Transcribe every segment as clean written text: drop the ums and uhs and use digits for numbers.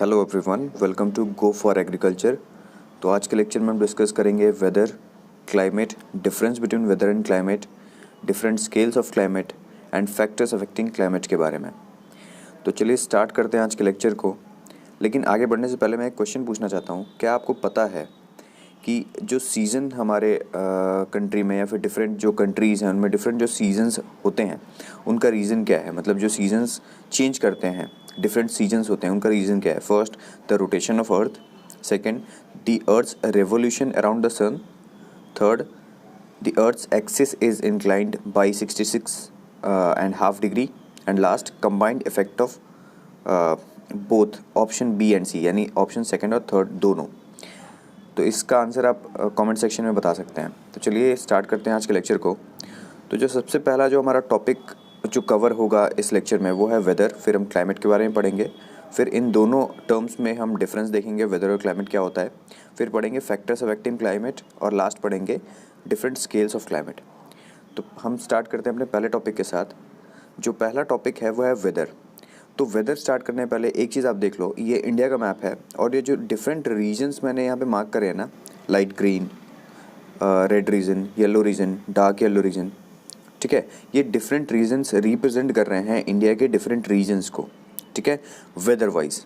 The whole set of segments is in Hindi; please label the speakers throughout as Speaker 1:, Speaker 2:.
Speaker 1: Hello everyone, welcome to go for agriculture. तो आज के लेक्चर में हम डिस्कस करेंगे weather, climate, difference between weather and climate, different scales of climate and factors affecting climate के बारे में। तो चलिए स्टार्ट करते हैं आज के लेक्चर को। लेकिन आगे बढ़ने से पहले मैं एक क्वेश्चन पूछना चाहता हूँ। क्या आपको पता है कि जो सीज़न हमारे कंट्री में या फिर डिफरेंट जो कंट्रीज़ हैं उनमें डिफरेंट जो सीजन्स होते हैं उनका रीज़न क्या है? मतलब जो सीजन्स चेंज करते हैं, डिफरेंट सीजन्स होते हैं, उनका रीज़न क्या है? First, the rotation of earth. Second, the earth's revolution around the sun. Third, the earth's axis is inclined by 66.5 degree. And last, combined effect of both option B and C, यानी ऑप्शन सेकंड और थर्ड दोनों। तो इसका आंसर आप कमेंट सेक्शन में बता सकते हैं। तो चलिए स्टार्ट करते हैं आज के लेक्चर को। तो जो सबसे पहला जो हमारा टॉपिक जो कवर होगा इस लेक्चर में वो है वेदर। फिर हम क्लाइमेट के बारे में पढ़ेंगे। फिर इन दोनों टर्म्स में हम डिफरेंस देखेंगे, वेदर और क्लाइमेट क्या होता है। फिर पढ़ेंगे फैक्टर्स अफेक्टिंग क्लाइमेट और लास्ट पढ़ेंगे डिफरेंट स्केल्स ऑफ क्लाइमेट। तो हम स्टार्ट करते हैं अपने पहले टॉपिक के साथ। जो पहला टॉपिक है वो है वेदर। तो वेदर स्टार्ट करने से पहले एक चीज़ आप देख लो, ये इंडिया का मैप है और ये जो डिफरेंट रीजन्स मैंने यहाँ पे मार्क करे हैं ना, light green, red region, yellow region, dark yellow region, ठीक है, ये डिफरेंट रीजन्स रिप्रेजेंट कर रहे हैं इंडिया के डिफरेंट रीजन्स को, ठीक है, वेदर वाइज।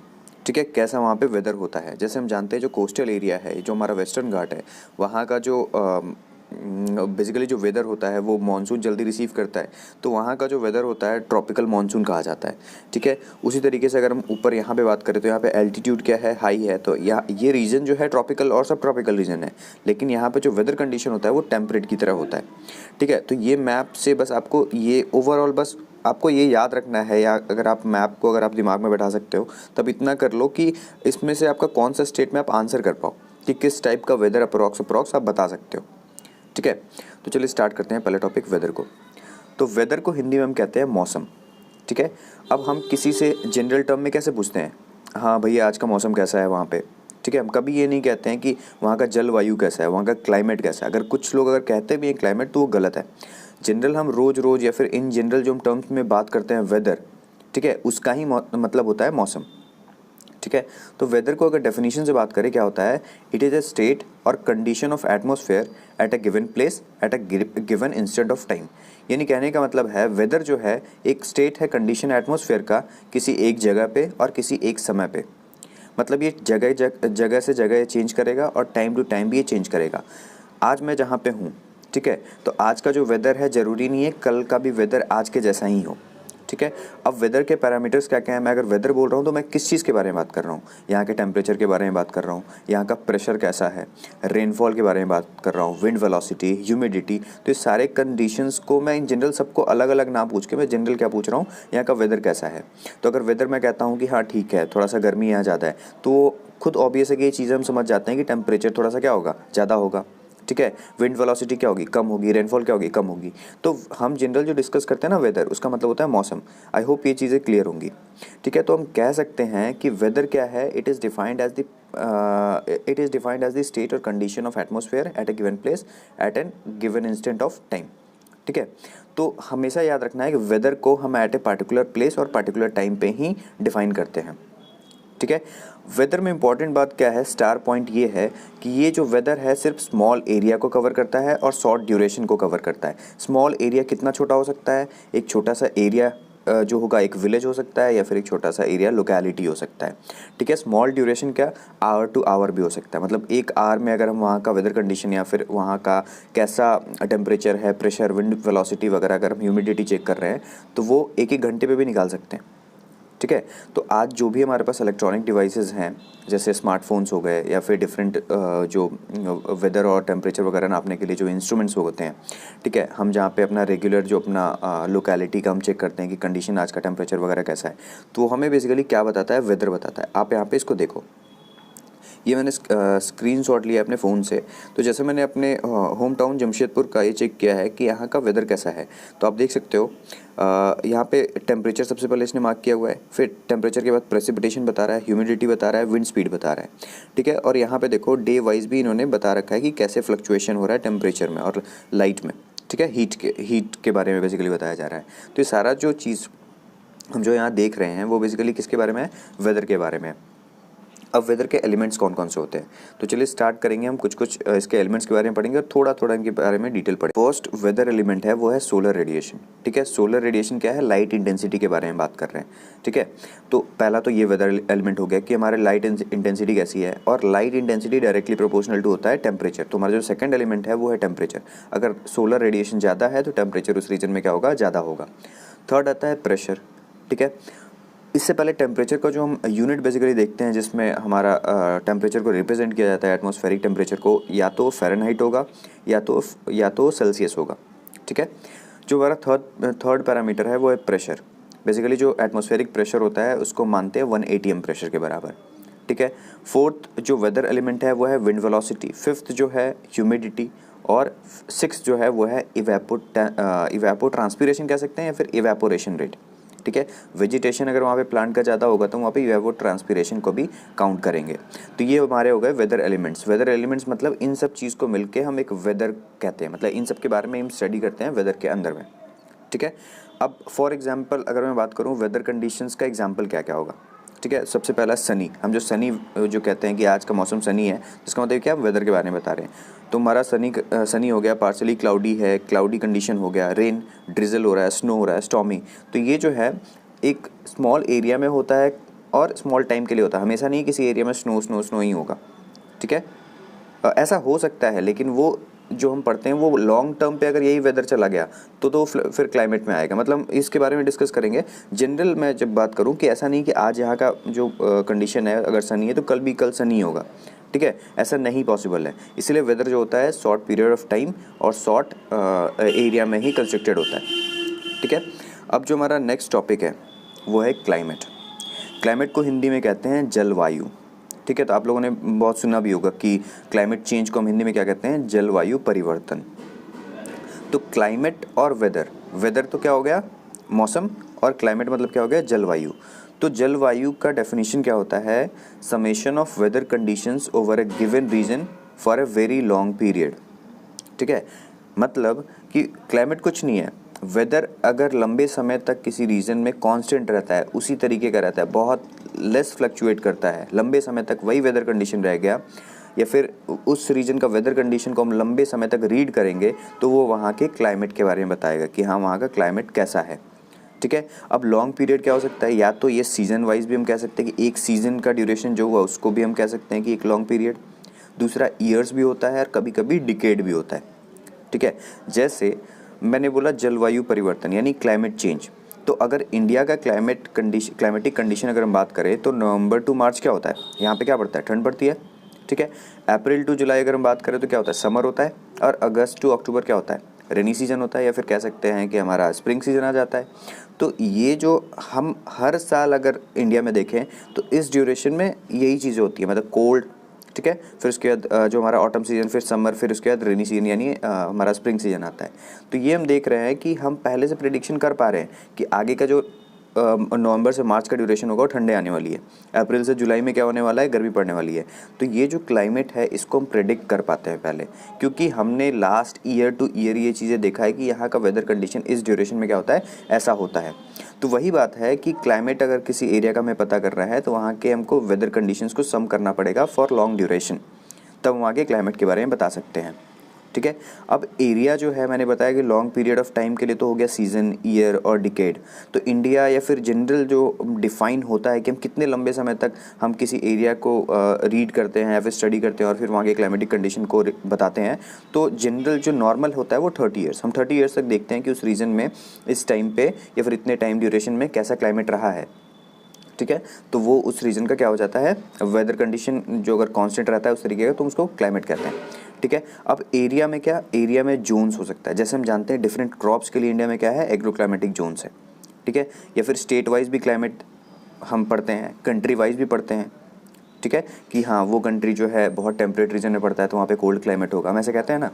Speaker 1: ठीक है, कैसा वहाँ पे वेदर होता है। जैसे हम जानते हैं जो कोस्टल एरिया है, जो हमारा वेस्टर्न घाट है, वहाँ का जो बेसिकली जो वेदर होता है वो मानसून जल्दी रिसीव करता है, तो वहाँ का जो वेदर होता है ट्रॉपिकल मानसून कहा जाता है। ठीक है, उसी तरीके से अगर हम ऊपर यहाँ पे बात करें तो यहाँ पे एल्टीट्यूड क्या है, हाई है, तो यहाँ ये रीजन जो है ट्रॉपिकल और सब ट्रॉपिकल रीजन है, लेकिन यहाँ पे जो वेदर कंडीशन होता है वो टेम्परेट की तरह होता है। ठीक है, तो ये मैप से बस आपको ये ओवरऑल बस आपको ये याद रखना है, या अगर आप मैप को अगर आप दिमाग में बैठा सकते हो तब इतना कर लो कि इसमें से आपका कौन सा स्टेट में आप आंसर कर पाओ कि किस टाइप का वेदर अप्रॉक्स आप बता सकते हो। ठीक है, तो चलिए स्टार्ट करते हैं पहले टॉपिक वेदर को। तो वेदर को हिंदी में हम कहते हैं मौसम। ठीक है, अब हम किसी से जनरल टर्म में कैसे पूछते हैं, हाँ भैया आज का मौसम कैसा है वहाँ पे। ठीक है, हम कभी ये नहीं कहते हैं कि वहाँ का जलवायु कैसा है, वहाँ का क्लाइमेट कैसा है। अगर कुछ लोग अगर कहते भी हैं क्लाइमेट तो वो गलत है। जनरल हम रोज़ या फिर इन जनरल जो हम टर्म्स में बात करते हैं वेदर, ठीक है, उसका ही मतलब होता है मौसम। ठीक है, तो वेदर को अगर डेफिनेशन से बात करें क्या होता है, इट इज़ अ स्टेट और condition of atmosphere at a given place eight a given instant of time. यानी कहने का मतलब है वेदर जो है एक स्टेट है, कंडीशन एटमॉस्फेयर का किसी एक जगह पे और किसी एक समय पे। मतलब ये जगह से जगह चेंज करेगा और टाइम टू टाइम भी ये चेंज करेगा। आज मैं जहाँ पे हूँ, ठीक है, तो आज का जो वेदर है ज़रूरी नहीं है कल का भी वेदर आज के जैसा ही हो। ठीक है, अब वेदर के पैरामीटर्स क्या क्या हैं। मैं अगर वेदर बोल रहा हूँ तो मैं किस चीज़ के बारे में बात कर रहा हूँ, यहाँ के टेम्परेचर के बारे में बात कर रहा हूँ, यहाँ का प्रेशर कैसा है, रेनफॉल के बारे में बात कर रहा हूँ, विंड वेलोसिटी, ह्यूमिडिटी। तो ये सारे कंडीशंस को मैं इन जनरल सबको अलग अलग ना पूछ के मैं जनरल क्या पूछ रहा हूँ, यहाँ का वेदर कैसा है। तो अगर वेदर मैं कहता हूँ कि हाँ ठीक है थोड़ा सा गर्मी यहाँ ज़्यादा है, तो खुद ऑब्वियस है कि ये चीज़ें हम समझ जाते हैं कि टेम्परेचर थोड़ा सा क्या होगा, ज़्यादा होगा। ठीक है, विंड वेलोसिटी क्या होगी, कम होगी, रेनफॉल क्या होगी, कम होगी। तो हम जनरल जो डिस्कस करते हैं ना वेदर, उसका मतलब होता है मौसम। आई होप ये चीज़ें क्लियर होंगी। ठीक है, तो हम कह सकते हैं कि वेदर क्या है, it is defined as the state और condition of atmosphere at a given place at an given instant of time. ठीक है, तो हमेशा याद रखना है कि वेदर को हम एट ए पार्टिकुलर प्लेस और पार्टिकुलर टाइम पे ही डिफाइन करते हैं। ठीक है, वेदर में इंपॉर्टेंट बात क्या है, स्टार पॉइंट ये है कि ये जो वेदर है सिर्फ स्मॉल एरिया को कवर करता है और शॉर्ट ड्यूरेशन को कवर करता है। स्मॉल एरिया कितना छोटा हो सकता है, एक छोटा सा एरिया जो होगा एक विलेज हो सकता है या फिर एक छोटा सा एरिया लोकेलिटी हो सकता है। ठीक है, स्मॉल ड्यूरेशन क्या, आवर टू आवर भी हो सकता है। मतलब एक आवर में अगर हम वहाँ का वेदर कंडीशन या फिर वहाँ का कैसा टेम्परेचर है, प्रेशर, विंड वेलोसिटी वगैरह अगर हम ह्यूमिडिटी चेक कर रहे हैं तो वो एक एक घंटे पे भी निकाल सकते हैं। ठीक है, तो आज जो भी हमारे पास इलेक्ट्रॉनिक डिवाइसेस हैं जैसे स्मार्टफोन्स हो गए या फिर डिफरेंट जो वेदर और टेम्परेचर वगैरह नापने के लिए जो इंस्ट्रूमेंट्स होते हैं, ठीक है, हम जहाँ पे अपना रेगुलर जो अपना लोकेलिटी का हम चेक करते हैं कि कंडीशन आज का टेम्परेचर वगैरह कैसा है, तो हमें बेसिकली क्या बताता है, वेदर बताता है। आप यहाँ पे इसको देखो, ये मैंने स्क्रीनशॉट लिया अपने फ़ोन से। तो जैसे मैंने अपने होम टाउन जमशेदपुर का ये चेक किया है कि यहाँ का वेदर कैसा है, तो आप देख सकते हो यहाँ पे टेम्परेचर सबसे पहले इसने मार्क किया हुआ है, फिर टेम्परेचर के बाद प्रेसिपिटेशन बता रहा है, ह्यूमिडिटी बता रहा है, विंड स्पीड बता रहा है। ठीक है, और यहाँ पे देखो डे वाइज भी इन्होंने बता रखा है कि कैसे फ्लक्चुएशन हो रहा है टेम्परेचर में और लाइट में। ठीक है, हीट के बारे में बेसिकली बताया जा रहा है। तो ये सारा जो चीज़ हम जो यहाँ देख रहे हैं वो बेसिकली किसके बारे में है, वेदर के बारे में है। अब वेदर के एलिमेंट्स कौन कौन से होते हैं, तो चलिए स्टार्ट करेंगे। हम कुछ कुछ इसके एलिमेंट्स के बारे में पढ़ेंगे और थोड़ा थोड़ा इनके बारे में डिटेल पढ़ेंगे। फर्स्ट वेदर एलिमेंट है वो है सोलर रेडिएशन। ठीक है, सोलर रेडिएशन क्या है, लाइट इंटेंसिटी के बारे में बात कर रहे हैं। ठीक है, तो पहला तो ये वेदर एलिमेंट हो गया कि हमारे लाइट इंटेंसिटी कैसी है, और light intensity directly proportional to होता है टेम्परेचर। तो हमारा जो सेकंड एलिमेंट है वो है टेम्परेचर। अगर सोलर रेडिएशन ज़्यादा है तो टेम्परेचर उस रीजन में क्या होगा, ज़्यादा होगा। थर्ड आता है प्रेशर। ठीक है, इससे पहले टेम्परेचर का जो हम यूनिट बेसिकली देखते हैं, जिसमें हमारा टेम्परेचर को रिप्रेजेंट किया जाता है एटमॉस्फेरिक टेम्परेचर को, या तो फ़ारेनहाइट होगा या तो सेल्सियस होगा। ठीक है, जो हमारा थर्ड पैरामीटर है वो है प्रेशर। बेसिकली जो एटमॉस्फेरिक प्रेशर होता है उसको मानते हैं 1 ATM प्रेशर के बराबर। ठीक है, फोर्थ जो वेदर एलिमेंट है वो है विंड वेलोसिटी। फिफ्थ जो है ह्यूमिडिटी, और सिक्स जो है वो है इवेपो ट्रांसपीरेशन कह सकते हैं, या फिर इवेपोरेशन रेट। ठीक है, वेजिटेशन अगर वहाँ पे प्लांट का ज़्यादा होगा तो वहाँ पे वो ट्रांसपीरेशन को भी काउंट करेंगे। तो ये हमारे हो गए वेदर एलिमेंट्स। वेदर एलिमेंट्स मतलब इन सब चीज़ को मिलके हम एक वेदर कहते हैं, मतलब इन सब के बारे में हम स्टडी करते हैं वेदर के अंदर में। ठीक है, अब फॉर एग्जांपल अगर मैं बात करूँ वेदर कंडीशंस का एग्जांपल क्या क्या होगा। ठीक है, सबसे पहला सनी। हम जो सनी जो कहते हैं कि आज का मौसम सनी है, जिसका मतलब क्या, वेदर के बारे में बता रहे हैं। तो हमारा सनी हो गया, पार्शली क्लाउडी है, क्लाउडी कंडीशन हो गया, रेन, ड्रिजल हो रहा है, स्नो हो रहा है, स्टॉर्मी। तो ये जो है एक स्मॉल एरिया में होता है और स्मॉल टाइम के लिए होता है। हमेशा नहीं किसी एरिया में स्नो ही होगा। ठीक है, ऐसा हो सकता है, लेकिन वो जो हम पढ़ते हैं वो लॉन्ग टर्म पे अगर यही वेदर चला गया तो फिर क्लाइमेट में आएगा। मतलब इसके बारे में डिस्कस करेंगे। जनरल मैं जब बात करूं कि ऐसा नहीं कि आज यहाँ का जो कंडीशन है अगर सनी है तो कल सनी होगा। ठीक है, ऐसा नहीं पॉसिबल है। इसलिए वेदर जो होता है शॉर्ट पीरियड ऑफ टाइम और शॉर्ट एरिया में ही कंस्ट्रक्टेड होता है। ठीक है, अब जो हमारा नेक्स्ट टॉपिक है वो है क्लाइमेट। क्लाइमेट को हिंदी में कहते हैं जलवायु। ठीक है, तो आप लोगों ने बहुत सुना भी होगा कि क्लाइमेट चेंज को हम हिंदी में क्या कहते हैं, जलवायु परिवर्तन। तो क्लाइमेट और वेदर तो क्या हो गया, मौसम, और क्लाइमेट मतलब क्या हो गया, जलवायु। तो जलवायु का डेफिनेशन क्या होता है, summation of weather conditions over a given region for a very long period. ठीक है, मतलब कि क्लाइमेट कुछ नहीं है, वेदर अगर लंबे समय तक किसी रीजन में कांस्टेंट रहता है, उसी तरीके का रहता है, बहुत लेस फ्लक्चुएट करता है, लंबे समय तक वही वेदर कंडीशन रह गया, या फिर उस रीजन का वेदर कंडीशन को हम लंबे समय तक रीड करेंगे तो वो वहाँ के क्लाइमेट के बारे में बताएगा कि हाँ वहाँ का क्लाइमेट कैसा है। ठीक है, अब लॉन्ग पीरियड क्या हो सकता है, या तो ये सीजन वाइज भी हम कह सकते हैं कि एक सीजन का ड्यूरेशन जो हुआ उसको भी हम कह सकते हैं कि एक लॉन्ग पीरियड। दूसरा ईयर्स भी होता है और कभी कभी डिकेड भी होता है। ठीक है, जैसे मैंने बोला जलवायु परिवर्तन यानी क्लाइमेट चेंज। तो अगर इंडिया का क्लाइमेटिक कंडीशन अगर हम बात करें तो नवंबर टू मार्च क्या होता है, यहाँ पे क्या पड़ता है, ठंड पड़ती है। ठीक है, अप्रैल टू जुलाई अगर हम बात करें तो क्या होता है, समर होता है। और अगस्त टू अक्टूबर क्या होता है, रेनी सीजन होता है, या फिर कह सकते हैं कि हमारा स्प्रिंग सीजन आ जाता है। तो ये जो हम हर साल अगर इंडिया में देखें तो इस ड्यूरेशन में यही चीज़ें होती है, मतलब कोल्ड। ठीक है, फिर उसके बाद जो हमारा ऑटम सीजन, फिर समर, फिर उसके बाद रेनी सीजन यानी हमारा स्प्रिंग सीजन आता है। तो ये हम देख रहे हैं कि हम पहले से प्रेडिक्शन कर पा रहे हैं कि आगे का जो नवंबर से मार्च का ड्यूरेशन होगा वो ठंडे आने वाली है, अप्रैल से जुलाई में क्या होने वाला है, गर्मी पड़ने वाली है। तो ये जो क्लाइमेट है इसको हम प्रेडिक्ट कर पाते हैं पहले, क्योंकि हमने लास्ट ईयर टू ईयर ये चीज़ें देखा है कि यहाँ का वेदर कंडीशन इस ड्यूरेशन में क्या होता है, ऐसा होता है। तो वही बात है कि क्लाइमेट अगर किसी एरिया का हमें पता कर रहा है तो वहाँ के हमको वेदर कंडीशंस को सम करना पड़ेगा फॉर लॉन्ग ड्यूरेशन, तब वहाँ के क्लाइमेट के बारे में बता सकते हैं। ठीक है, अब एरिया जो है मैंने बताया कि लॉन्ग पीरियड ऑफ टाइम के लिए तो हो गया सीजन, ईयर और डिकेड। तो इंडिया या फिर जनरल जो डिफाइन होता है कि हम कितने लंबे समय तक हम किसी एरिया को रीड करते हैं या फिर स्टडी करते हैं और फिर वहाँ के क्लाइमेटिक कंडीशन को बताते हैं, तो जनरल जो नॉर्मल होता है वो 30 ईयर्स। हम 30 ईयर्स तक देखते हैं कि उस रीजन में इस टाइम पे या फिर इतने टाइम ड्यूरेशन में कैसा क्लाइमेट रहा है। ठीक है, तो वो उस रीजन का क्या हो जाता है, वेदर कंडीशन जो अगर कांस्टेंट रहता है उस तरीके का तो उसको क्लाइमेट कहते हैं। ठीक है, अब एरिया में क्या, एरिया में जोन्स हो सकता है। जैसे हम जानते हैं डिफरेंट क्रॉप्स के लिए इंडिया में क्या है, एग्रो क्लाइमेटिक जोन्स है। ठीक है, या फिर स्टेट वाइज भी क्लाइमेट हम पढ़ते हैं, कंट्री वाइज भी पढ़ते हैं। ठीक है, कि हाँ वो कंट्री जो है बहुत टेम्परेट रीजन में पड़ता है तो वहाँ पे कोल्ड क्लाइमेट होगा, हम ऐसे कहते हैं ना।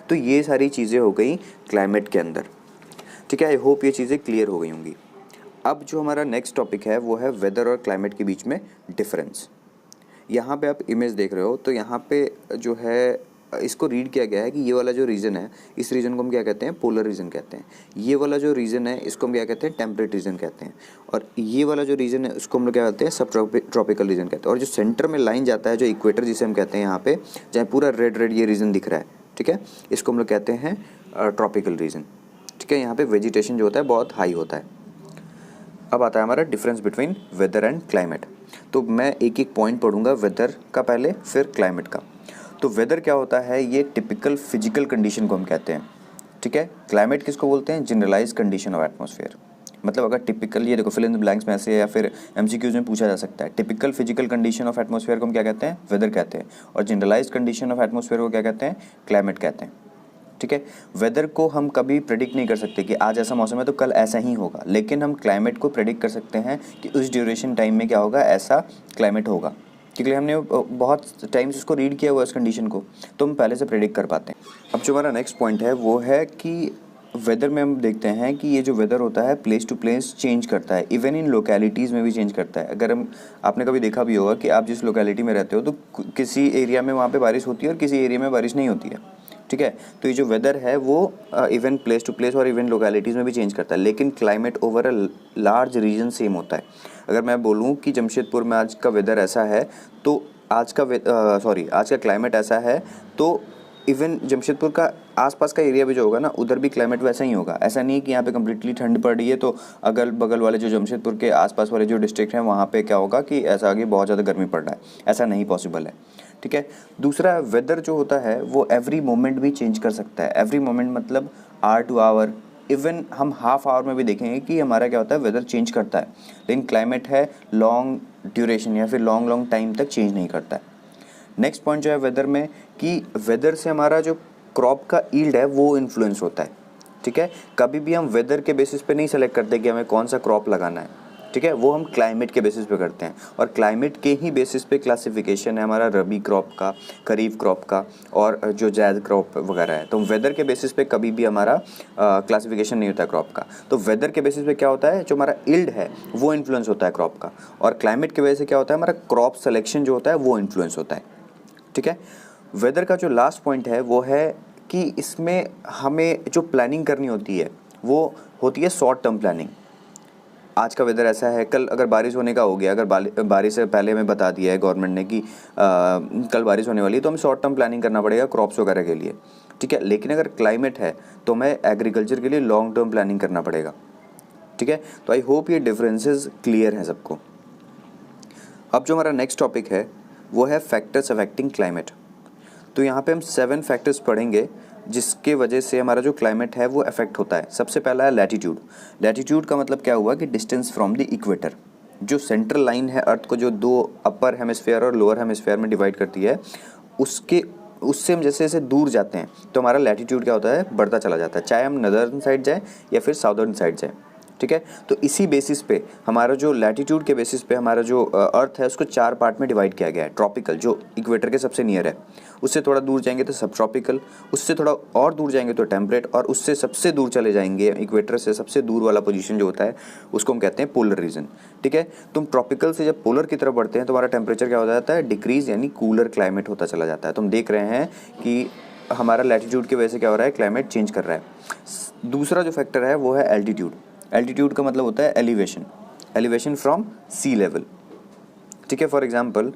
Speaker 1: तो ये सारी चीज़ें हो गई क्लाइमेट के अंदर। ठीक है, आई होप ये चीज़ें क्लियर हो गई होंगी। अब जो हमारा नेक्स्ट टॉपिक है वो है वेदर और क्लाइमेट के बीच में डिफरेंस। यहाँ पे आप इमेज देख रहे हो तो यहाँ पे जो है इसको रीड किया गया है कि ये वाला जो रीजन है, इस रीजन को हम क्या कहते हैं, पोलर रीजन कहते हैं। ये वाला जो रीजन है इसको हम क्या कहते हैं, टेम्परेट रीजन कहते हैं। और ये वाला जो रीजन है उसको हम लोग क्या कहते हैं, सब ट्रॉपिकल रीजन कहते हैं। और जो सेंटर में लाइन जाता है, जो इक्वेटर जिसे हम कहते हैं यहाँ पे, जहाँ पूरा रेड रेड ये रीजन दिख रहा है, ठीक है, इसको हम लोग कहते हैं ट्रॉपिकल रीजन, ठीक है। यहाँ पे वेजिटेशन जो होता है बहुत हाई होता है। अब आता है हमारा difference between weather and climate. तो मैं एक एक पॉइंट पढ़ूंगा, वेदर का पहले, फिर क्लाइमेट का। तो वेदर क्या होता है, ये टिपिकल फिजिकल कंडीशन को हम कहते हैं, ठीक है। क्लाइमेट किसको बोलते हैं, जनरलाइज कंडीशन ऑफ एटमॉस्फेयर। मतलब अगर टिपिकल, ये देखो फिल इन द ब्लैंक्स में ऐसे या फिर एमसीक्यूज में पूछा जा सकता है, typical physical condition of atmosphere को हम क्या कहते हैं, वेदर कहते हैं। और जनरलाइज कंडीशन ऑफ एटमॉस्फेयर को क्या कहते हैं, क्लाइमेट कहते हैं, ठीक है। वेदर को हम कभी प्रेडिक्ट नहीं कर सकते कि आज ऐसा मौसम है तो कल ऐसा ही होगा, लेकिन हम क्लाइमेट को प्रेडिक्ट कर सकते हैं कि उस ड्यूरेशन टाइम में क्या होगा, ऐसा क्लाइमेट होगा, क्योंकि हमने बहुत टाइम्स उसको रीड किया हुआ है उस कंडीशन को, तो हम पहले से प्रेडिक्ट कर पाते हैं। अब जो हमारा नेक्स्ट पॉइंट है वो है कि वेदर में हम देखते हैं कि ये जो वेदर होता है प्लेस टू प्लेस चेंज करता है, इवन इन लोकेलिटीज़ में भी चेंज करता है। अगर हम, आपने कभी देखा भी होगा कि आप जिस लोकेलिटी में रहते हो तो किसी एरिया में वहाँ पे बारिश होती है और किसी एरिया में बारिश नहीं होती है, ठीक है। तो ये जो वेदर है वो इवन प्लेस टू प्लेस और इवन लोकेलिटीज़ में भी चेंज करता है, लेकिन climate over a large region same होता है। अगर मैं बोलूँ कि जमशेदपुर में आज का वेदर ऐसा है, तो आज का क्लाइमेट ऐसा है, तो इवन जमशेदपुर का आसपास का एरिया भी जो होगा ना, उधर भी क्लाइमेट वैसा ही होगा। ऐसा नहीं है कि यहाँ पे कम्प्लीटली ठंड पड़ रही है तो अगल बगल वाले जो जमशेदपुर के आसपास वाले जो डिस्ट्रिक्ट हैं वहाँ पे क्या होगा कि ऐसा आगे बहुत ज़्यादा गर्मी पड़ रहा है, ऐसा नहीं पॉसिबल है, ठीक है। दूसरा, वेदर जो होता है वो एवरी मोमेंट भी चेंज कर सकता है। एवरी मोमेंट मतलब आवर टू आवर, इवन हम हाफ आवर में भी देखेंगे कि हमारा क्या होता है, वेदर चेंज करता है। लेकिन क्लाइमेट है लॉन्ग ड्यूरेशन या फिर लॉन्ग टाइम तक चेंज नहीं करता है। नेक्स्ट पॉइंट जो है वेदर में, कि वेदर से हमारा जो क्रॉप का यील्ड है वो इन्फ्लुएंस होता है, ठीक है। कभी भी हम वेदर के बेसिस पे नहीं सेलेक्ट करते कि हमें कौन सा क्रॉप लगाना है, ठीक है, वो हम क्लाइमेट के बेसिस पे करते हैं। और क्लाइमेट के ही बेसिस पे क्लासिफिकेशन है हमारा रबी क्रॉप का, खरीफ क्रॉप का और जो जैद क्रॉप वगैरह है। तो वेदर के बेसिस पे कभी भी हमारा क्लासिफिकेशन नहीं होता है क्रॉप का। तो वेदर के बेसिस पे क्या होता है, जो हमारा यील्ड है वो इन्फ्लुएंस होता है क्रॉप का, और क्लाइमेट की वजह से क्या होता है, हमारा क्रॉप सिलेक्शन जो होता है वो इन्फ्लुएंस होता है, ठीक है। वेदर का जो लास्ट पॉइंट है वो है कि इसमें हमें जो प्लानिंग करनी होती है वो होती है शॉर्ट टर्म प्लानिंग। आज का वेदर ऐसा है, कल अगर बारिश होने का हो गया, अगर बारिश से पहले हमें बता दिया है गवर्नमेंट ने कि कल बारिश होने वाली है, तो हमें शॉर्ट टर्म प्लानिंग करना पड़ेगा क्रॉप्स वगैरह के लिए, ठीक है। लेकिन अगर क्लाइमेट है तो हमें एग्रीकल्चर के लिए लॉन्ग टर्म प्लानिंग करना पड़ेगा, ठीक है। तो आई होप ये डिफरेंसेस क्लियर हैं सबको। अब जो हमारा नेक्स्ट टॉपिक है वो है फैक्टर्स अफेक्टिंग क्लाइमेट। तो यहाँ पे हम 7 फैक्टर्स पढ़ेंगे जिसके वजह से हमारा जो क्लाइमेट है वो अफेक्ट होता है। सबसे पहला है लैटीट्यूड। लैटीट्यूड का मतलब क्या हुआ कि डिस्टेंस फ्रॉम द इक्वेटर। जो सेंट्रल लाइन है अर्थ को जो 2 अपर हेमिस्फेयर और लोअर हेमिस्फेयर में डिवाइड करती है, उससे हम जैसे जैसे दूर जाते हैं तो हमारा लैटीट्यूड क्या होता है, बढ़ता चला जाता है, चाहे हम नदर्न साइड जाएँ या फिर साउदर्न साइड जाएँ, ठीक है। तो इसी बेसिस पे हमारा जो लैटीट्यूड के बेसिस पे हमारा जो अर्थ है उसको 4 पार्ट में डिवाइड किया गया है। ट्रॉपिकल जो इक्वेटर के सबसे नियर है, उससे थोड़ा दूर जाएंगे तो सब ट्रॉपिकल, उससे थोड़ा और दूर जाएंगे तो टेम्परेट, और उससे सबसे दूर चले जाएंगे इक्वेटर से सबसे दूर वाला पोजीशन जो होता है उसको हम कहते हैं पोलर रीजन, ठीक है। तुम ट्रॉपिकल से जब पोलर की तरफ बढ़ते हैं तो हमारा टेम्परेचर क्या हो जाता है, डिक्रीज, यानी कूलर क्लाइमेट होता चला जाता है। तो हम देख रहे हैं कि हमारा लैटीट्यूड की वजह से क्या हो रहा है, क्लाइमेट चेंज कर रहा है। दूसरा जो फैक्टर है वो है एल्टीट्यूड। एल्टीट्यूड का मतलब होता है elevation, elevation from sea level, ठीक है। फॉर एग्जांपल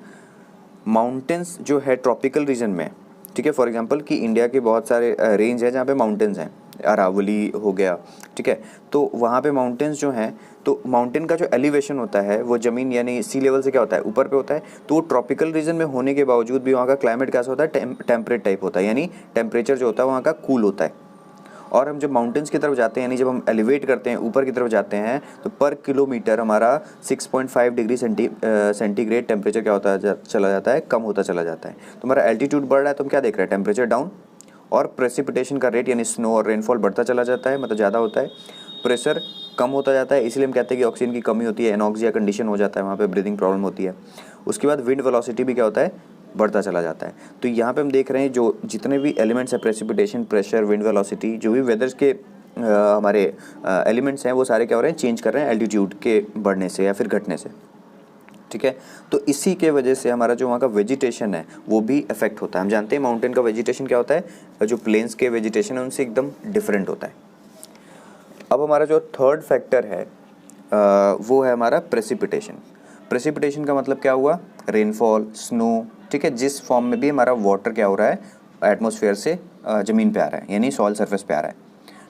Speaker 1: माउंटेन्स जो है ट्रॉपिकल रीजन में, ठीक है, फॉर एग्जांपल कि इंडिया के बहुत सारे रेंज है जहाँ पे माउंटेन्स हैं, अरावली हो गया, ठीक है। तो वहाँ पे माउंटेन्स जो हैं, तो माउंटेन का जो एलिवेशन होता है वो ज़मीन यानी सी लेवल से क्या होता है, ऊपर पे होता है। तो वो ट्रॉपिकल रीजन में होने के बावजूद भी वहाँ का क्लाइमेट कैसा होता है, टेम्परेट टाइप होता है, यानी टेम्परेचर जो होता है वहाँ का कूल होता है। और हम जब माउंटेन्स की तरफ जाते हैं, यानी जब हम एलिवेट करते हैं, ऊपर की तरफ जाते हैं, तो पर किलोमीटर हमारा 6.5 डिग्री सेंटीग्रेड टेम्परेचर क्या होता चला जाता है, कम होता चला जाता है। तो हमारा एल्टीट्यूड बढ़ रहा है तो हम क्या देख रहे हैं, टेम्परेचर डाउन, और प्रेसिपिटेशन का रेट यानी स्नो और रेनफॉल बढ़ता चला जाता है, मतलब ज़्यादा होता है। प्रेशर कम होता जाता है, इसलिए हम कहते हैं कि ऑक्सीजन की कमी होती है, एनॉक्सिया कंडीशन हो जाता है, वहाँ पे ब्रीदिंग प्रॉब्लम होती है। उसके बाद विंड वेलोसिटी भी क्या होता है, बढ़ता चला जाता है। तो यहाँ पे हम देख रहे हैं जो जितने भी एलिमेंट्स हैं, प्रेसिपिटेशन, प्रेशर, विंड वेलोसिटी, जो भी वेदर्स के हमारे एलिमेंट्स हैं वो सारे क्या हो रहे हैं, चेंज कर रहे हैं एल्टीट्यूड के बढ़ने से या फिर घटने से। ठीक है। तो इसी के वजह से हमारा जो वहाँ का वेजिटेशन है वो भी इफेक्ट होता है। हम जानते हैं माउंटेन का वेजिटेशन क्या होता है, जो प्लेन्स के वेजिटेशन है उनसे एकदम डिफरेंट होता है। अब हमारा जो थर्ड फैक्टर है वो है हमारा प्रेसिपिटेशन। प्रेसिपिटेशन का मतलब क्या हुआ, रेनफॉल, स्नो, ठीक है, जिस फॉर्म में भी हमारा वाटर क्या हो रहा है एटमॉस्फेयर से ज़मीन पे आ रहा है, यानी सॉइल सरफेस पे आ रहा है,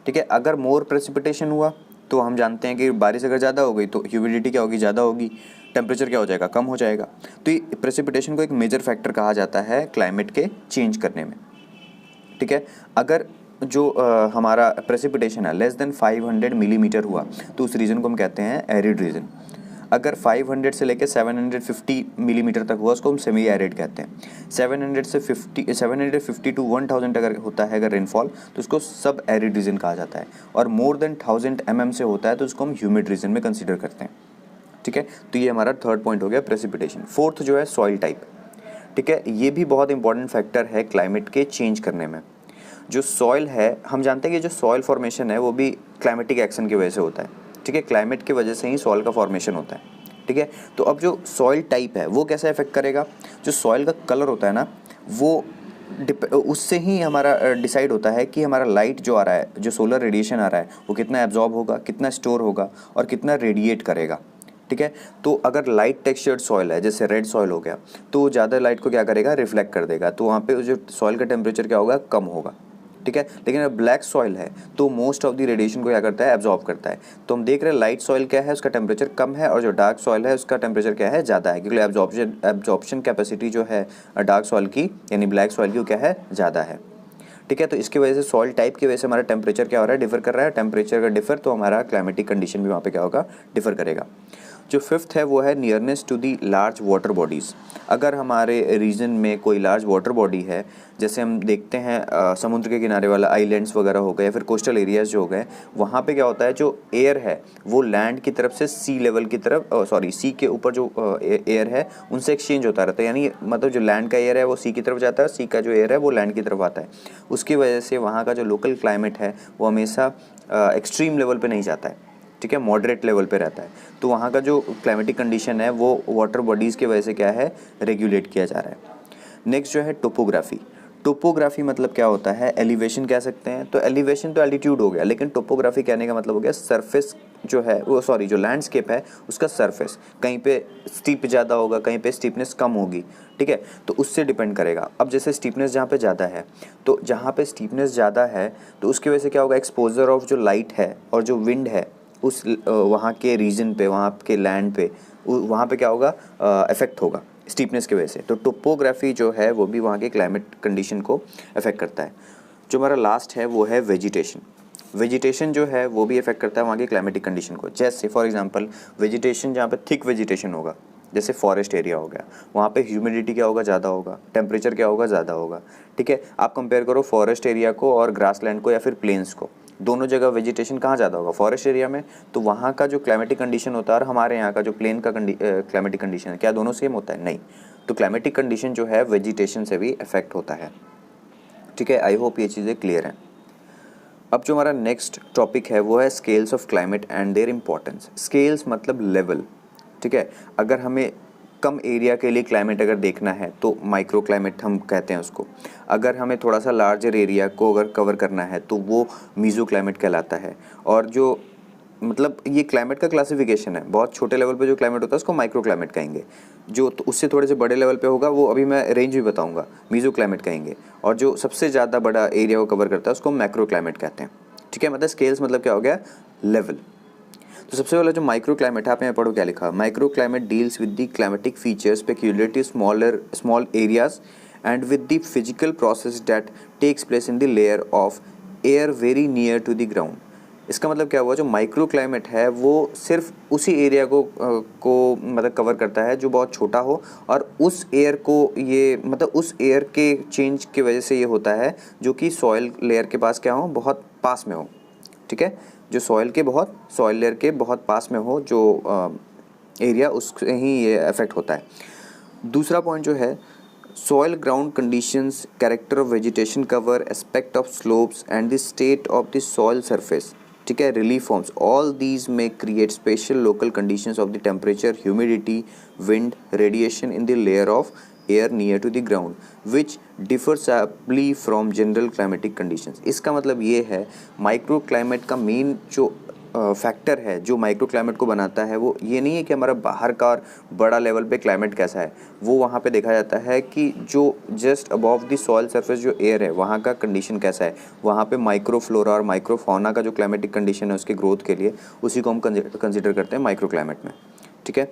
Speaker 1: ठीक है। अगर मोर प्रेसिपिटेशन हुआ तो हम जानते हैं कि बारिश अगर ज़्यादा हो गई तो ह्यूमिडिटी क्या होगी, ज़्यादा होगी, टेम्परेचर क्या हो जाएगा, कम हो जाएगा। तो ये प्रेसिपिटेशन को एक मेजर फैक्टर कहा जाता है क्लाइमेट के चेंज करने में, ठीक है। अगर जो हमारा प्रेसिपिटेशन है लेस देन 500 मिलीमीटर हुआ तो उस रीजन को हम कहते हैं एरिड रीजन। अगर 500 से लेकर 750 मिलीमीटर तक हुआ उसको हम सेमी एरिड कहते हैं। 750 टू 1000 अगर होता है अगर रेनफॉल तो उसको सब एरिड रीजन कहा जाता है। और मोर देन 1000 mm से होता है तो उसको हम ह्यूमिड रीजन में कंसीडर करते हैं, ठीक है। तो ये हमारा थर्ड पॉइंट हो गया प्रेसिपिटेशन। फोर्थ जो है सॉइल टाइप, ठीक है, ये भी बहुत इंपॉर्टेंट फैक्टर है क्लाइमेट के चेंज करने में। जो सॉइल है, हम जानते हैं कि जो सॉइल फॉर्मेशन है वो भी क्लाइमेटिक एक्शन की वजह से होता है, ठीक है। क्लाइमेट की वजह से ही सॉइल का फॉर्मेशन होता है, ठीक है। तो अब जो सॉइल टाइप है वो कैसे इफेक्ट करेगा, जो सॉइल का कलर होता है ना वो उससे ही हमारा डिसाइड होता है कि हमारा लाइट जो आ रहा है, जो सोलर रेडिएशन आ रहा है वो कितना एब्जॉर्ब होगा, कितना स्टोर होगा और कितना रेडिएट करेगा, ठीक है। तो अगर लाइट टेक्सचर्ड सॉइल है जैसे रेड सॉइल हो गया तो ज़्यादा लाइट को क्या करेगा, रिफ्लेक्ट कर देगा, तो वहाँ पे जो सॉइल का टेम्परेचर क्या होगा, कम होगा, ठीक है। लेकिन अगर ब्लैक सॉइल है तो मोस्ट ऑफ द रेडिएशन को क्या करता है, एब्जॉर्ब करता है। तो हम देख रहे हैं लाइट सॉइल क्या है उसका टेम्परेचर कम है और जो डार्क सॉइल है उसका टेम्परेचर क्या है, ज़्यादा है, क्योंकि एब्जॉर्प्शन कैपेसिटी जो है डार्क सॉइल की यानी ब्लैक सॉइल की वो क्या है, ज़्यादा है, ठीक है। तो इसकी वजह से सॉइल टाइप की वजह से हमारा टेम्परेचर क्या हो रहा है, डिफर कर रहा है। टेम्परेचर का डिफर तो हमारा क्लाइमेटिक कंडीशन भी वहाँ पे क्या होगा, डिफर करेगा। जो फिफ्थ है वो है nearness to the large water bodies. अगर हमारे रीजन में कोई लार्ज वाटर बॉडी है, जैसे हम देखते हैं समुद्र के किनारे वाला आइलैंड्स वगैरह हो गए या फिर कोस्टल एरियाज़ जो हो गए, वहाँ पे क्या होता है, जो एयर है वो लैंड की तरफ से सी लेवल की तरफ सी के ऊपर जो एयर है उनसे एक्सचेंज होता रहता है, यानी मतलब जो लैंड का एयर है वो सी की तरफ जाता है, सी का जो एयर है वो लैंड की तरफ आता है। उसकी वजह से वहाँ का जो लोकल क्लाइमेट है वो हमेशा एक्सट्रीम लेवल पे नहीं जाता है, ठीक है, मॉडरेट लेवल पे रहता है। तो वहाँ का जो क्लाइमेटिक कंडीशन है वो वाटर बॉडीज़ की वजह से क्या है, रेगुलेट किया जा रहा है। नेक्स्ट जो है टोपोग्राफी। टोपोग्राफी मतलब क्या होता है, एलिवेशन कह सकते हैं। तो एलिवेशन तो एल्टीट्यूड हो गया, लेकिन टोपोग्राफी कहने का मतलब हो गया सरफेस जो है वो जो लैंडस्केप है उसका सरफेस, कहीं पे स्टीप ज़्यादा होगा, कहीं पे स्टीपनेस कम होगी, ठीक है। तो उससे डिपेंड करेगा। अब जैसे स्टीपनेस जहाँ पे ज़्यादा है, तो जहाँ पे स्टीपनेस ज़्यादा है तो उसकी वजह से क्या होगा, एक्सपोजर ऑफ जो लाइट है और जो विंड है उस वहाँ के रीजन पे, वहाँ के लैंड पे, वहाँ पे क्या होगा, इफेक्ट होगा स्टीपनेस की वजह से। तो टोपोग्राफी जो है वो भी वहाँ के क्लाइमेट कंडीशन को इफेक्ट करता है। जो हमारा लास्ट है वो है वेजिटेशन। वेजिटेशन जो है वो भी इफेक्ट करता है वहाँ की क्लाइमेटिक कंडीशन को। जैसे फॉर एग्जांपल वेजिटेशन जहाँ पे थिक वेजिटेशन होगा, जैसे फॉरेस्ट एरिया हो गया, वहाँ पे ह्यूमिडिटी क्या होगा, ज़्यादा होगा, टेम्परेचर क्या होगा, ज़्यादा होगा, ठीक है। आप कंपेयर करो फॉरेस्ट एरिया को और ग्रासलैंड को या फिर प्लेन्स को, दोनों जगह वेजिटेशन कहाँ ज़्यादा होगा, फॉरेस्ट एरिया में। तो वहाँ का जो क्लाइमेटिक कंडीशन होता है और हमारे यहाँ का जो प्लेन का क्लाइमेटिक कंडीशन है, क्या दोनों सेम होता है, नहीं। तो क्लाइमेटिक कंडीशन जो है वेजिटेशन से भी इफेक्ट होता है, ठीक है। आई होप ये चीज़ें क्लियर हैं। अब जो हमारा नेक्स्ट टॉपिक है वो है scales of climate and their importance. Scales मतलब लेवल, ठीक है। अगर हमें कम एरिया के लिए क्लाइमेट अगर देखना है तो माइक्रो क्लाइमेट हम कहते हैं उसको। अगर हमें थोड़ा सा लार्जर एरिया को अगर कवर करना है तो वो मीज़ो क्लाइमेट कहलाता है। और जो मतलब ये क्लाइमेट का क्लासिफिकेशन है, बहुत छोटे लेवल पे जो क्लाइमेट होता है उसको माइक्रो क्लाइमेट कहेंगे, जो तो उससे थोड़े से बड़े लेवल पे होगा वो अभी मैं रेंज भी बताऊंगा, मीज़ो क्लाइमेट कहेंगे। और जो सबसे ज़्यादा बड़ा एरिया को कवर करता है उसको मैक्रो क्लाइमेट कहते हैं, ठीक है। मतलब स्केल्स मतलब क्या हो गया, लेवल। तो सबसे पहले जो माइक्रो क्लाइमेट है, आप यहाँ पढ़ो क्या लिखा, micro climate deals with the climatic features peculiar to small areas and with the physical process that takes place in the layer of air very near to the ground. इसका मतलब क्या हुआ, जो माइक्रो क्लाइमेट है वो सिर्फ उसी एरिया को मतलब कवर करता है जो बहुत छोटा हो, और उस एयर को ये मतलब उस एयर के चेंज की वजह से ये होता है जो कि सॉइल लेयर के पास क्या हो, बहुत पास में हो, ठीक है। जो सॉइल लेयर के बहुत पास में हो जो एरिया, उससे ही ये अफेक्ट होता है। दूसरा पॉइंट जो है, soil ground conditions, character of vegetation cover, aspect of slopes and the state of the soil surface ठीक है, relief forms, all these may create special local conditions of the temperature, humidity, wind, radiation in the layer of air near to the ground which differ sharply from general climatic conditions. इसका मतलब ये है माइक्रो क्लाइमेट का मेन जो फैक्टर है जो माइक्रो क्लाइमेट को बनाता है वो ये नहीं है कि हमारा बाहर का और बड़ा लेवल पे क्लाइमेट कैसा है, वो वहाँ पे देखा जाता है कि जो just above the soil surface जो एयर है वहाँ का कंडीशन कैसा है, वहाँ पे माइक्रो फ्लोरा और माइक्रो फौना का जो क्लाइमेटिक कंडीशन है उसके ग्रोथ के लिए, उसी को हम कंसिडर करते हैं माइक्रो क्लाइमेट में। ठीक है,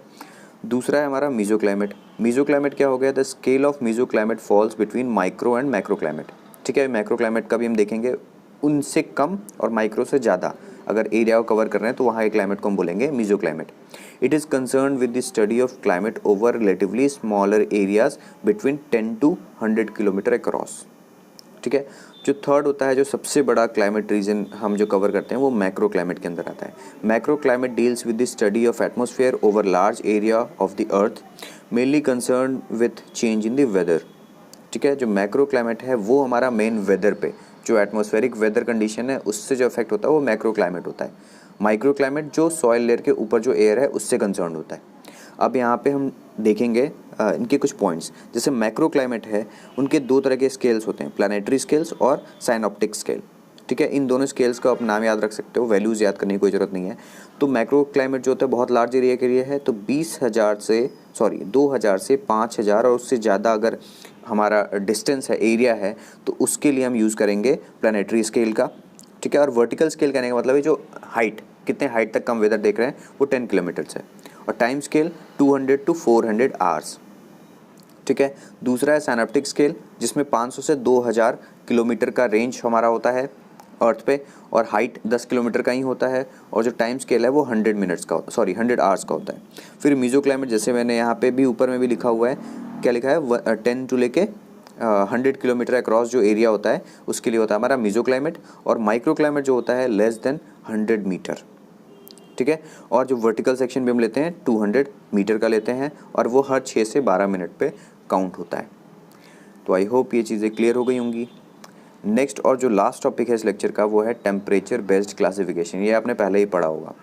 Speaker 1: दूसरा है हमारा मीजो क्लाइमेट। मीजो क्लाइमेट क्या हो गया, the scale of meso climate falls between micro and macro climate. ठीक है, मैक्रो क्लाइमेट का भी हम देखेंगे, उनसे कम और माइक्रो से ज़्यादा अगर एरिया को कवर कर रहे हैं तो वहाँ के क्लाइमेट को हम बोलेंगे meso climate. It is concern with the study of climate over relatively smaller areas between 10 to 100 kilometre across. ठीक है, जो थर्ड होता है, जो सबसे बड़ा क्लाइमेट रीजन हम जो कवर करते हैं वो मैक्रो क्लाइमेट के अंदर आता है। Macro climate deals with the study of atmosphere over large area of the earth, mainly concern with change in the weather. ठीक है, जो मैक्रो क्लाइमेट है वो हमारा मेन वेदर पे, जो एटमॉस्फेरिक वेदर कंडीशन है उससे जो इफेक्ट होता है वो मैक्रो क्लाइमेट होता है। माइक्रो क्लाइमेट जो सॉइल लेयर के ऊपर जो एयर है उससे कंसर्न होता है। अब यहाँ पे हम देखेंगे इनके कुछ पॉइंट्स। जैसे मैक्रो क्लाइमेट है, उनके दो तरह के स्केल्स होते हैं, प्लानिटरी स्केल्स और साइनॉप्टिक स्केल। ठीक है, इन दोनों स्केल्स का आप नाम याद रख सकते हो, वैल्यूज़ याद करने की कोई ज़रूरत नहीं है। तो मैक्रो क्लाइमेट जो होता है बहुत लार्ज एरिया के लिए है, तो 2000 से 5000 और उससे ज़्यादा अगर हमारा डिस्टेंस है, एरिया है, तो उसके लिए हम यूज़ करेंगे प्लानिटरी स्केल का। ठीक है, और वर्टिकल स्केल कहने का मतलब है जो हाइट, कितने हाइट तक हम वेदर देख रहे हैं वो 10 किलोमीटर्स है। और टाइम स्केल 200 to 400 आवर्स। ठीक है, दूसरा है साइनॉप्टिक स्केल जिसमें 500 से 2000 किलोमीटर का रेंज हमारा होता है अर्थ पे, और हाइट 10 किलोमीटर का ही होता है, और जो टाइम स्केल है वो 100 आवर्स का होता है। फिर मीजो क्लाइमेट, जैसे मैंने यहाँ पे भी ऊपर में भी लिखा हुआ है, क्या लिखा है, 10 to लेके 100 किलोमीटर अक्रॉस जो एरिया होता है उसके लिए होता है हमारा मीजो क्लाइमेट। और माइक्रो क्लाइमेट जो होता है लेस देन 100 मीटर। ठीक है, और जो वर्टिकल सेक्शन भी हम लेते हैं 200 मीटर का लेते हैं, और वो हर 6 से 12 मिनट पे काउंट होता है। तो आई होप ये चीज़ें क्लियर हो गई होंगी। नेक्स्ट और जो लास्ट टॉपिक है इस लेक्चर का वो है टेम्परेचर बेस्ड क्लासिफिकेशन। ये आपने पहले ही पढ़ा होगा।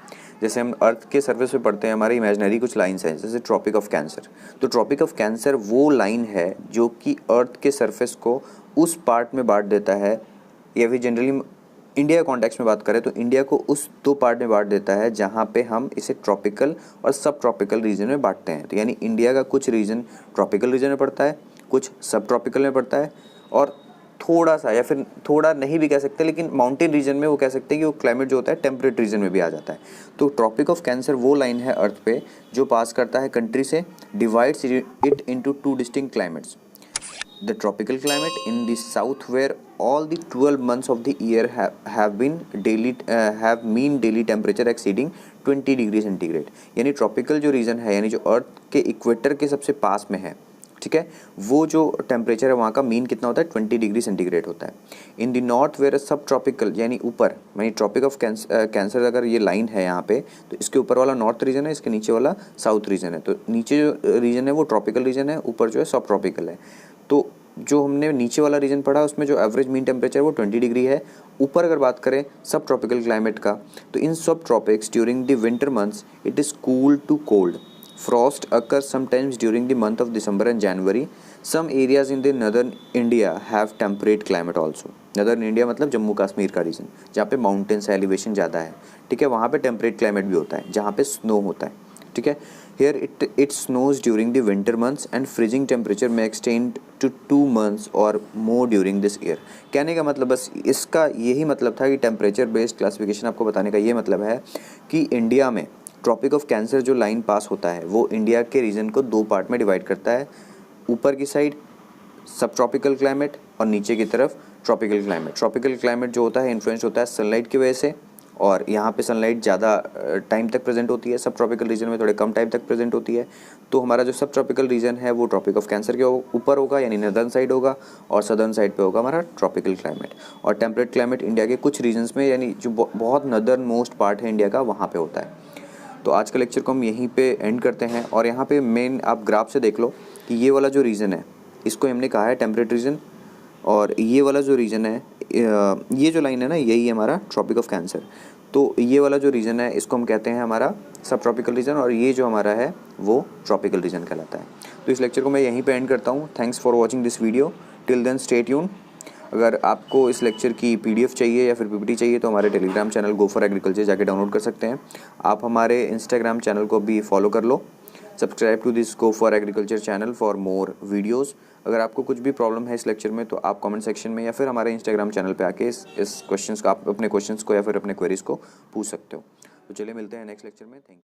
Speaker 1: जैसे हम अर्थ के सर्फेस पे पढ़ते हैं, हमारी इमेजिनरी कुछ लाइन्स हैं, जैसे ट्रॉपिक ऑफ कैंसर। तो ट्रॉपिक ऑफ कैंसर वो लाइन है जो कि अर्थ के सर्फेस को उस पार्ट में बांट देता है, या फिर जनरली इंडिया कॉन्टेक्स्ट में बात करें तो इंडिया को उस दो पार्ट में बांट देता है जहाँ पे हम इसे ट्रॉपिकल और सब ट्रॉपिकल रीजन में बांटते हैं। तो यानी इंडिया का कुछ रीजन ट्रॉपिकल रीजन में पड़ता है, कुछ सब ट्रॉपिकल में पड़ता है, और थोड़ा सा, या फिर थोड़ा नहीं भी कह सकते, लेकिन माउंटेन रीजन में वो कह सकते हैं कि वो क्लाइमेट जो होता है टेम्परेट रीजन में भी आ जाता है। तो ट्रॉपिक ऑफ कैंसर वो लाइन है अर्थ पे जो पास करता है कंट्री से, divides it into 2 distinct climates. The tropical climate in the south, where all the 12 months of the year have mean daily temperature exceeding 20 degree centigrade. यानी ट्रॉपिकल जो रीजन है, यानी जो अर्थ के इक्वेटर के सबसे पास में है, ठीक है, वो जो टेम्परेचर है वहाँ का मीन कितना होता है, 20 डिग्री सेंटीग्रेड होता है। इन द नॉर्थ वेयर सब ट्रॉपिकल, यानी ऊपर, यानी ट्रॉपिक ऑफ कैंसर अगर ये लाइन है यहाँ पे, तो इसके ऊपर वाला नॉर्थ रीजन है, इसके नीचे वाला साउथ रीजन है। तो नीचे जो रीजन है वो ट्रॉपिकल रीजन है, ऊपर जो है सब ट्रॉपिकल है। तो जो हमने नीचे वाला रीजन पढ़ा उसमें जो एवरेज मीन टेम्परेचर वो 20 डिग्री है। ऊपर अगर बात करें सब ट्रॉपिकल क्लाइमेट का, तो in subtropics during the winter months it is cool to cold. Frost occurs sometimes during the month of December and January. Some areas in the northern India have temperate climate also. Northern India मतलब जम्मू कश्मीर का रीजन, जहाँ पे माउंटेन्स है, एलिवेशन ज़्यादा है, ठीक है, वहाँ पे टेम्परेट क्लाइमेट भी होता है जहाँ पे स्नो होता है। ठीक है, here it snows during the winter months and freezing temperature may extend to 2 months or more during this year। कहने का मतलब बस इसका यही मतलब था कि टेम्परेचर बेस्ड क्लासिफिकेशन आपको बताने का ये मतलब है कि इंडिया में ट्रॉपिक ऑफ कैंसर जो लाइन पास होता है वो इंडिया के रीजन को दो पार्ट में डिवाइड करता है, ऊपर की साइड सब ट्रॉपिकल क्लाइमेट और नीचे की तरफ ट्रॉपिकल क्लाइमेट। ट्रॉपिकल क्लाइमेट जो होता है इन्फ्लुएंस होता है सनलाइट की वजह से, और यहाँ पे सनलाइट ज़्यादा टाइम तक प्रेजेंट होती है, सब ट्रॉपिकल रीजन में थोड़े कम टाइम तक प्रेजेंट होती है। तो हमारा जो सब ट्रॉपिकल रीजन है वो ट्रॉपिक ऑफ कैंसर के ऊपर होगा, यानी नॉर्दर्न साइड होगा, और सदर्न साइड पे होगा हमारा ट्रॉपिकल क्लाइमेट। और टेम्परेट क्लाइमेट इंडिया के कुछ रीजन्स में, यानी जो बहुत नॉर्दर्न मोस्ट पार्ट है इंडिया का, वहाँ पर होता है। तो आज का लेक्चर को हम यहीं पे एंड करते हैं। और यहाँ पे मेन आप ग्राफ से देख लो कि ये वाला जो रीजन है इसको हमने कहा है टेम्परेट रीजन, और ये वाला जो रीजन है, ये जो लाइन है ना, यही है हमारा ट्रॉपिक ऑफ कैंसर। तो ये वाला जो रीजन है इसको हम कहते हैं हमारा सब ट्रॉपिकल रीजन, और ये जो हमारा है वो ट्रॉपिकल रीजन कहलाता है। तो इस लेक्चर को मैं यहीं पे एंड करता हूँ। Thanks for watching this video, till then stay tune. अगर आपको इस लेक्चर की पीडीएफ चाहिए या फिर पीपीटी चाहिए तो हमारे Telegram channel go for agriculture जाके डाउनलोड कर सकते हैं। आप हमारे इंस्टाग्राम चैनल को भी फॉलो कर लो। Subscribe to this go for agriculture channel for more videos. अगर आपको कुछ भी प्रॉब्लम है इस लेक्चर में तो आप कमेंट सेक्शन में या फिर हमारे इंस्टाग्राम चैनल पे आके इस क्वेश्चंस को, आप अपने क्वेश्चंस को या फिर अपने क्वेरीज को पूछ सकते हो। तो चलिए मिलते हैं नेक्स्ट लेक्चर में। Thank you.